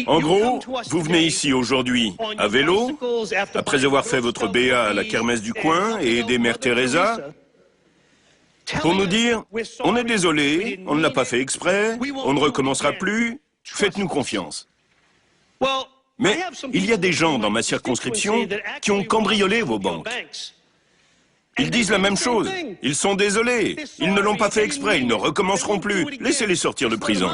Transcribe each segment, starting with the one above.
En gros, vous venez ici aujourd'hui à vélo, après avoir fait votre BA à la kermesse du coin et aider Mère Teresa, pour nous dire « On est désolé, on ne l'a pas fait exprès, on ne recommencera plus, faites-nous confiance ». Mais il y a des gens dans ma circonscription qui ont cambriolé vos banques. Ils disent la même chose. Ils sont désolés. Ils ne l'ont pas fait exprès. Ils ne recommenceront plus. Laissez-les sortir de prison.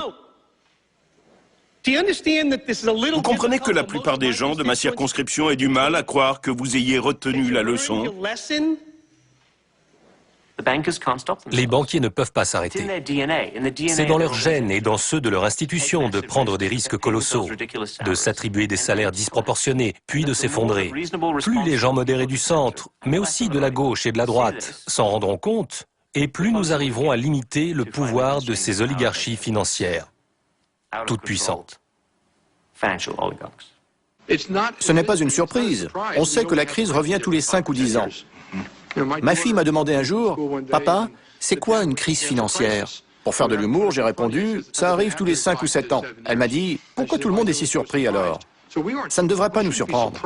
Vous comprenez que la plupart des gens de ma circonscription aient du mal à croire que vous ayez retenu la leçon? Les banquiers ne peuvent pas s'arrêter. C'est dans leur gène et dans ceux de leur institution de prendre des risques colossaux, de s'attribuer des salaires disproportionnés, puis de s'effondrer. Plus les gens modérés du centre, mais aussi de la gauche et de la droite, s'en rendront compte, et plus nous arriverons à limiter le pouvoir de ces oligarchies financières, toutes puissantes. Ce n'est pas une surprise. On sait que la crise revient tous les 5 ou 10 ans. Ma fille m'a demandé un jour, « Papa, c'est quoi une crise financière ?» Pour faire de l'humour, j'ai répondu, « Ça arrive tous les 5 ou 7 ans. » Elle m'a dit, « Pourquoi tout le monde est si surpris alors ?» Ça ne devrait pas nous surprendre.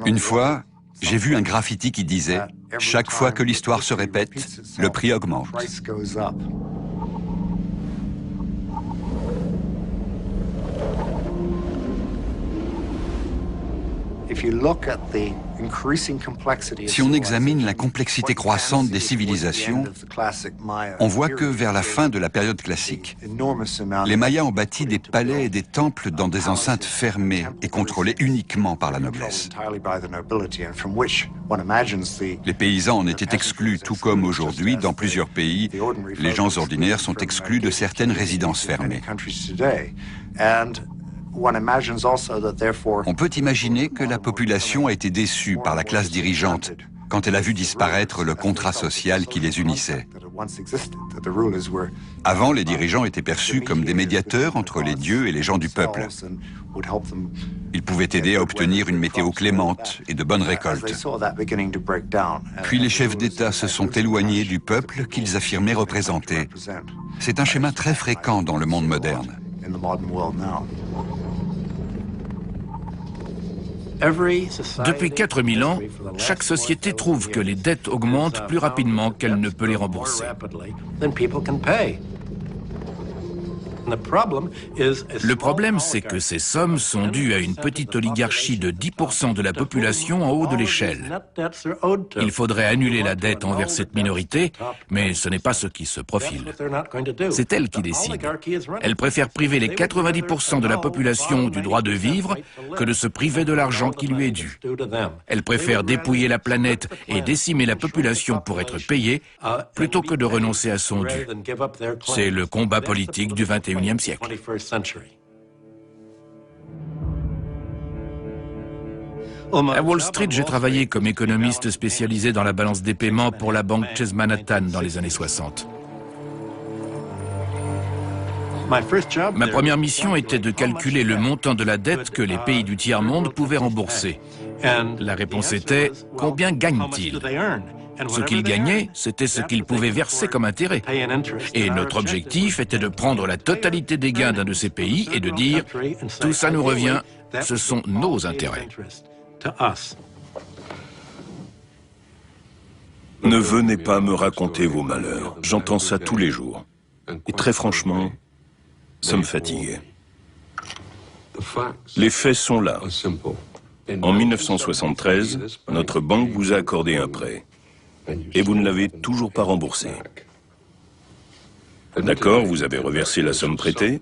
Une fois, j'ai vu un graffiti qui disait « Chaque fois que l'histoire se répète, le prix augmente ». Si on examine la complexité croissante des civilisations, on voit que vers la fin de la période classique, les Mayas ont bâti des palais et des temples dans des enceintes fermées et contrôlées uniquement par la noblesse. Les paysans en étaient exclus, tout comme aujourd'hui, dans plusieurs pays, les gens ordinaires sont exclus de certaines résidences fermées. On peut imaginer que la population a été déçue par la classe dirigeante quand elle a vu disparaître le contrat social qui les unissait. Avant, les dirigeants étaient perçus comme des médiateurs entre les dieux et les gens du peuple. Ils pouvaient aider à obtenir une météo clémente et de bonnes récoltes. Puis les chefs d'État se sont éloignés du peuple qu'ils affirmaient représenter. C'est un schéma très fréquent dans le monde moderne. Depuis 4000 ans, chaque société trouve que les dettes augmentent plus rapidement qu'elle ne peut les rembourser. Le problème, c'est que ces sommes sont dues à une petite oligarchie de 10% de la population en haut de l'échelle. Il faudrait annuler la dette envers cette minorité, mais ce n'est pas ce qui se profile. C'est elle qui décide. Elle préfère priver les 90% de la population du droit de vivre que de se priver de l'argent qui lui est dû. Elle préfère dépouiller la planète et décimer la population pour être payée, plutôt que de renoncer à son dû. C'est le combat politique du XXIe siècle. À Wall Street, j'ai travaillé comme économiste spécialisé dans la balance des paiements pour la banque Chase Manhattan dans les années 60. Ma première mission était de calculer le montant de la dette que les pays du tiers-monde pouvaient rembourser. La réponse était « Combien gagnent-ils » Ce qu'ils gagnaient, c'était ce qu'ils pouvaient verser comme intérêt. Et notre objectif était de prendre la totalité des gains d'un de ces pays et de dire « Tout ça nous revient, ce sont nos intérêts ». Ne venez pas me raconter vos malheurs. J'entends ça tous les jours. Et très franchement, ça me fatigue. Les faits sont là. En 1973, notre banque vous a accordé un prêt. Et vous ne l'avez toujours pas remboursé. D'accord, vous avez reversé la somme prêtée,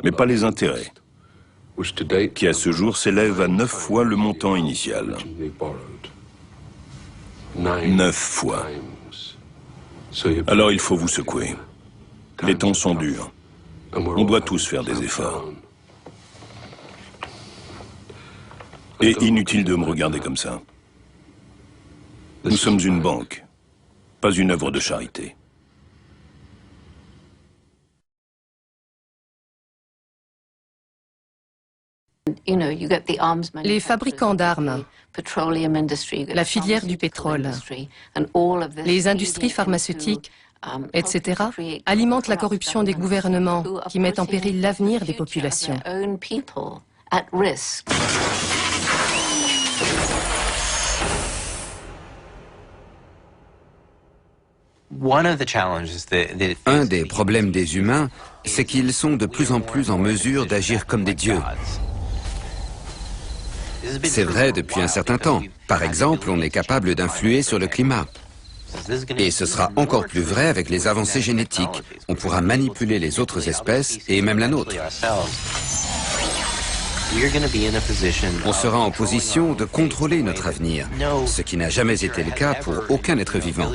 mais pas les intérêts, qui à ce jour s'élèvent à 9 fois le montant initial. 9 fois. Alors il faut vous secouer. Les temps sont durs. On doit tous faire des efforts. Et inutile de me regarder comme ça. Nous sommes une banque, pas une œuvre de charité. Les fabricants d'armes, la filière du pétrole, les industries pharmaceutiques, etc., alimentent la corruption des gouvernements qui mettent en péril l'avenir des populations. Un des problèmes des humains, c'est qu'ils sont de plus en plus en mesure d'agir comme des dieux. C'est vrai depuis un certain temps. Par exemple, on est capable d'influer sur le climat. Et ce sera encore plus vrai avec les avancées génétiques. On pourra manipuler les autres espèces et même la nôtre. On sera en position de contrôler notre avenir, ce qui n'a jamais été le cas pour aucun être vivant.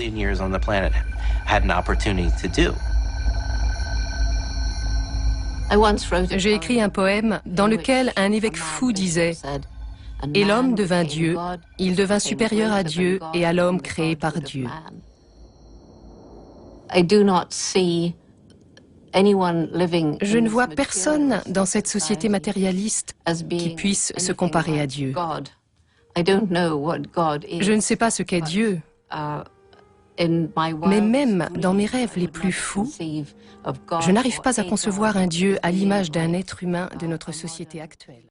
J'ai écrit un poème dans lequel un évêque fou disait « Et l'homme devint Dieu, il devint supérieur à Dieu et à l'homme créé par Dieu. » Je ne vois personne dans cette société matérialiste qui puisse se comparer à Dieu. Je ne sais pas ce qu'est Dieu, mais même dans mes rêves les plus fous, je n'arrive pas à concevoir un Dieu à l'image d'un être humain de notre société actuelle.